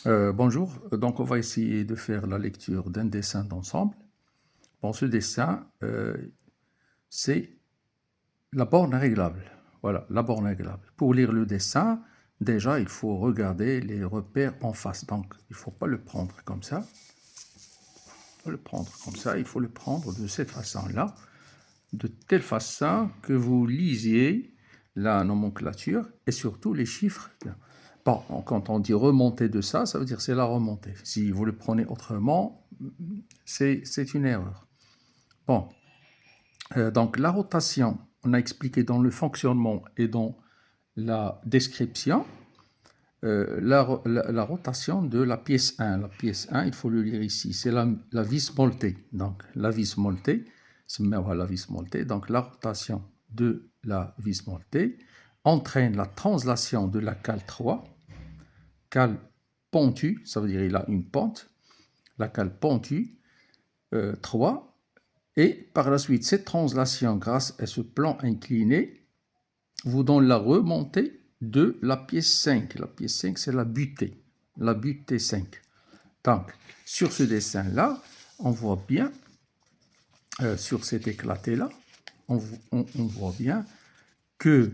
Bonjour, donc on va essayer de faire la lecture d'un dessin d'ensemble. Bon, ce dessin, c'est la borne réglable. Voilà, la borne réglable. Pour lire le dessin, déjà, il faut regarder les repères en face. Donc, il ne faut pas le prendre comme ça. Il faut le prendre de cette façon-là, de telle façon que vous lisiez la nomenclature et surtout les chiffres. Bon, quand on dit remonter de ça, ça veut dire c'est la remontée. Si vous le prenez autrement, c'est une erreur. Bon, donc la rotation, on a expliqué dans le fonctionnement et dans la description, la rotation de la pièce 1. La pièce 1, il faut le lire ici, c'est la vis moltée. Donc la vis moltée, la vis moltée, donc la rotation de la vis moltée entraîne la translation de la cale 3, cale pentue, ça veut dire il a une pente, la cale pentue 3, et par la suite, cette translation, grâce à ce plan incliné, vous donne la remontée de la pièce 5. La pièce 5, c'est la butée 5. Donc, sur ce dessin-là, on voit bien, sur cet éclaté-là, on voit bien que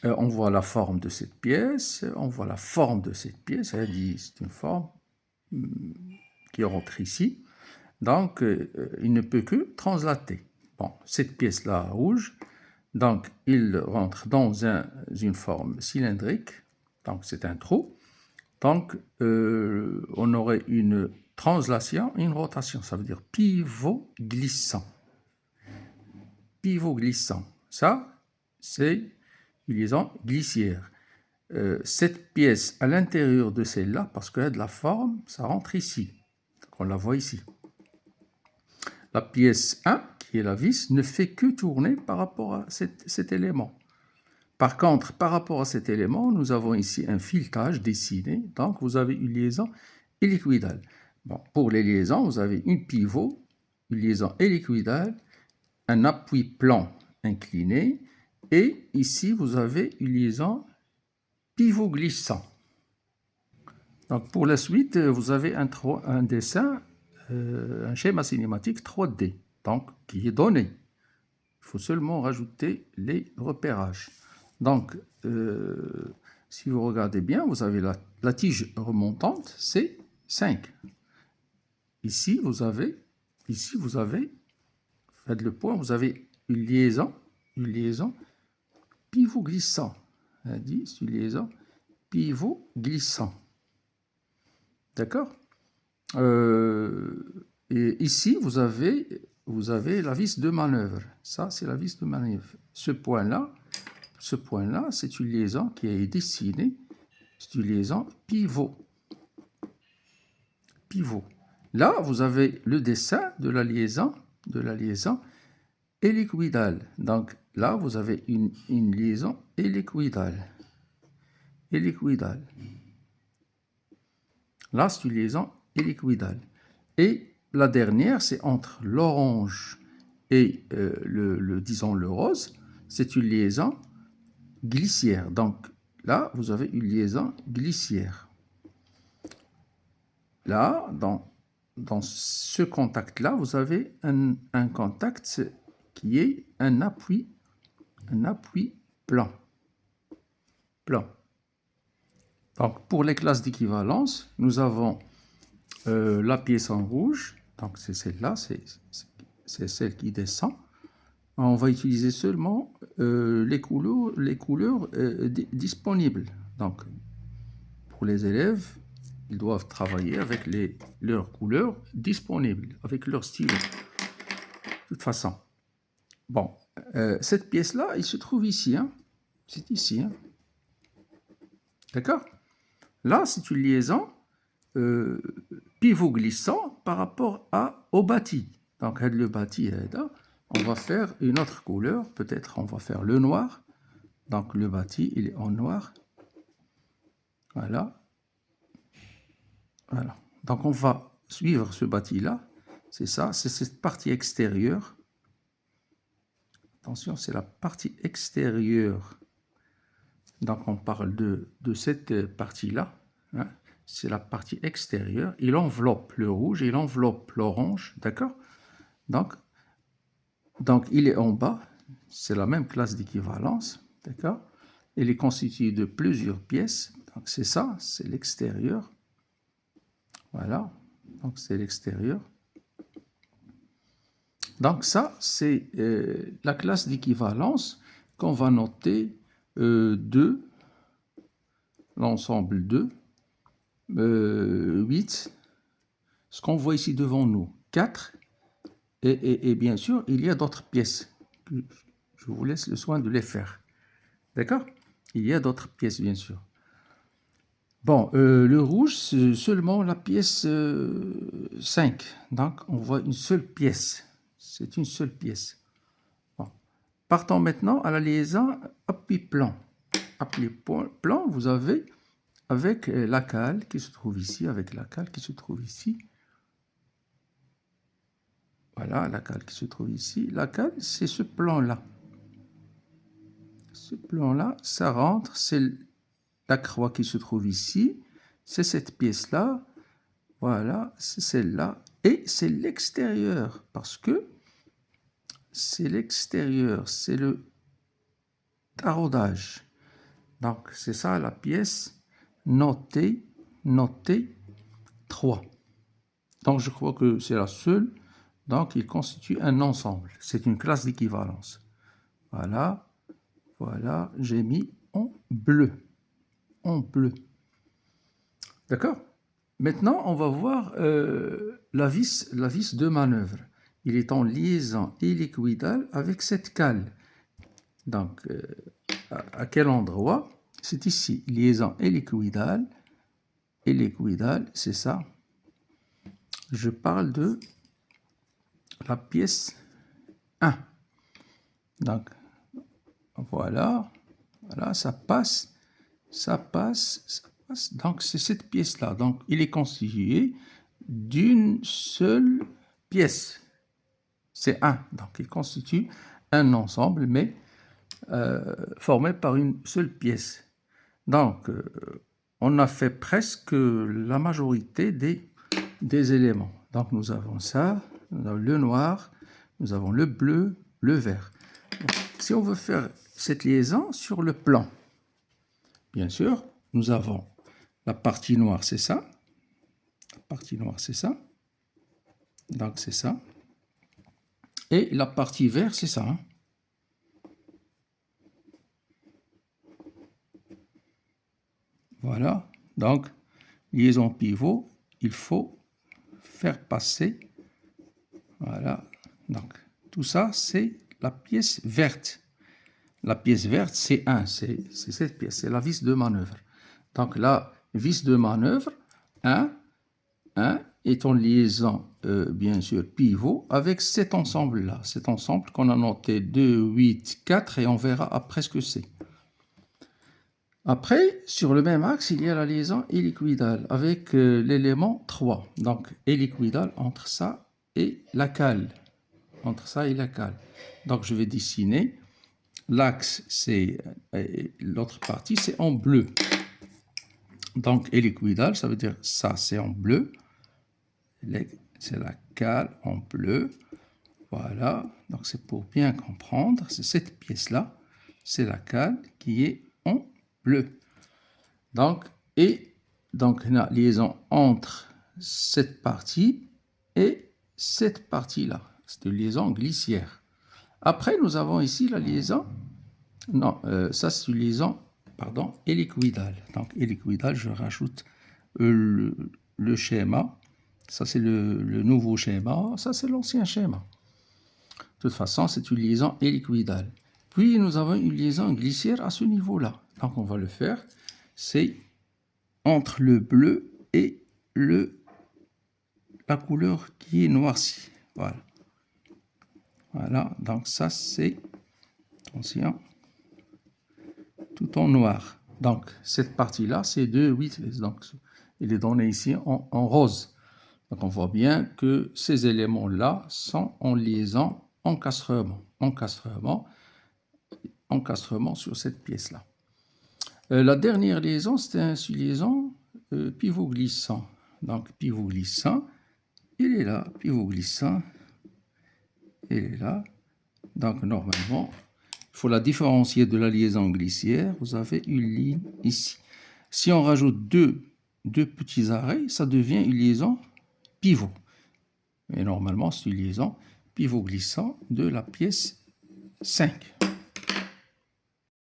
on voit la forme de cette pièce, on voit la forme de cette pièce, elle dit c'est une forme qui rentre ici, donc il ne peut que translater. Bon, cette pièce-là rouge, donc il rentre dans une forme cylindrique, donc c'est un trou, donc on aurait une translation et une rotation, ça veut dire pivot glissant. Pivot glissant, ça c'est une liaison glissière. Cette pièce à l'intérieur de celle-là, parce qu'elle a de la forme, ça rentre ici. Donc on la voit ici. La pièce 1, qui est la vis, ne fait que tourner par rapport à cet élément. Par contre, par rapport à cet élément, nous avons ici un filetage dessiné, donc vous avez une liaison hélicoïdale. Bon, pour les liaisons, vous avez une pivot, une liaison hélicoïdale, un appui plan incliné, et ici vous avez une liaison pivot glissant. Donc pour la suite, vous avez un dessin, un schéma cinématique 3D, donc qui est donné. Il faut seulement rajouter les repérages. Donc, si vous regardez bien, vous avez la tige remontante, c'est 5. Ici, vous avez, faites le point, vous avez une liaison pivot glissant. On dit, c'est une liaison pivot glissant. D'accord? Et ici, vous avez la vis de manœuvre. Ça, c'est la vis de manœuvre. Ce point-là, c'est une liaison qui est dessinée. C'est une liaison pivot. Pivot. Là, vous avez le dessin de la liaison hélicoïdale. Donc là, vous avez une liaison hélicoïdale. Là, c'est une liaison hélicoïdale. Et la dernière, c'est entre l'orange et disons le rose, c'est une liaison glissière. Donc là, vous avez une liaison glissière. Là, dans ce contact-là, vous avez un contact qui est un appui plan. Donc pour les classes d'équivalence, nous avons la pièce en rouge, donc c'est celle-là, c'est celle qui descend. On va utiliser seulement les couleurs disponibles. Donc, pour les élèves, ils doivent travailler avec leurs couleurs disponibles, avec leur stylo. De toute façon. Bon, cette pièce-là, elle se trouve ici. Hein. C'est ici. Hein. D'accord? Là, c'est une liaison pivot glissant par rapport au bâti. Donc, le bâti est là. On va faire une autre couleur. Peut-être on va faire le noir. Donc, le bâti, il est en noir. Voilà. Voilà. Donc, on va suivre ce bâti-là. C'est ça, c'est cette partie extérieure. Attention, c'est la partie extérieure. Donc, on parle de cette partie-là. Hein. c'est la partie extérieure. Il enveloppe le rouge, il enveloppe l'orange, d'accord? Donc, il est en bas, c'est la même classe d'équivalence, d'accord? Il est constitué de plusieurs pièces, donc c'est ça, c'est l'extérieur. Voilà, donc c'est l'extérieur. Donc ça, c'est la classe d'équivalence qu'on va noter 2, l'ensemble 2, 8, ce qu'on voit ici devant nous, 4, et bien sûr, il y a d'autres pièces. Je vous laisse le soin de les faire. D'accord? Il y a d'autres pièces, bien sûr. Bon, le rouge, c'est seulement la pièce 5. Donc, on voit une seule pièce. C'est une seule pièce. Bon. Partons maintenant à la liaison appui-plan. Appui-plan, vous avez avec la cale qui se trouve ici, avec la cale qui se trouve ici. Voilà, la cale qui se trouve ici. La cale, c'est ce plan-là. Ce plan-là, ça rentre, c'est la croix qui se trouve ici. C'est cette pièce-là. Voilà, c'est celle-là. Et c'est l'extérieur, parce que c'est l'extérieur, c'est le taraudage. Donc, c'est ça la pièce notée 3. Donc, je crois que c'est la seule. Donc, il constitue un ensemble. C'est une classe d'équivalence. Voilà, voilà, j'ai mis en bleu. En bleu. D'accord? Maintenant, on va voir la vis de manœuvre. Il est en liaison hélicoïdale avec cette cale. Donc, à quel endroit? C'est ici, liaison hélicoïdale. Hélicoïdale, c'est ça. Je parle de la pièce 1. Donc, voilà, voilà, ça passe. Donc, c'est cette pièce-là. Donc, il est constitué d'une seule pièce. C'est 1. Donc, il constitue un ensemble, mais formé par une seule pièce. Donc, on a fait presque la majorité des éléments. Donc, nous avons ça, nous avons le noir, nous avons le bleu, le vert. Donc, si on veut faire cette liaison sur le plan, bien sûr, nous avons la partie noire, c'est ça. La partie noire, c'est ça. Donc, c'est ça. Et la partie verte, c'est ça. Hein. Voilà. Donc, liaison pivot, il faut faire passer. Voilà. Donc, tout ça, c'est la pièce verte. La pièce verte, c'est 1. C'est cette pièce. C'est la vis de manœuvre. Donc, la vis de manœuvre, 1 est en liaison, bien sûr, pivot avec cet ensemble-là. Cet ensemble qu'on a noté 2, 8, 4 et on verra après ce que c'est. Après, sur le même axe, il y a la liaison hélicoïdale avec l'élément 3. Donc, hélicoïdale entre ça et la cale. Entre ça et la cale. Donc, je vais dessiner. L'axe, c'est l'autre partie, c'est en bleu. Donc, hélicoïdale, ça veut dire ça, c'est en bleu. C'est la cale en bleu. Voilà. Donc, c'est pour bien comprendre. C'est cette pièce-là. C'est la cale qui est en bleu. Donc, la liaison entre cette partie et cette partie-là. C'est une liaison glissière. Après, nous avons ici la liaison, ça c'est une liaison, hélicoïdale. Donc, hélicoïdale, je rajoute le schéma. Ça c'est le nouveau schéma, ça c'est l'ancien schéma. De toute façon, c'est une liaison hélicoïdale. Puis, nous avons une liaison glissière à ce niveau-là. Donc, on va le faire. C'est entre le bleu et la couleur qui est noircie. Voilà. Voilà. Donc, ça, c'est, attention, tout en noir. Donc, cette partie-là, c'est 2, 8. Donc, il est donné ici en rose. Donc, on voit bien que ces éléments-là sont en liaison encastrement sur cette pièce-là. La dernière liaison, c'est une liaison pivot glissant. Donc, pivot glissant, il est là. Pivot glissant, il est là. Donc, normalement, il faut la différencier de la liaison glissière. Vous avez une ligne ici. Si on rajoute deux petits arrêts, ça devient une liaison pivot. Et normalement, c'est une liaison pivot glissant de la pièce 5.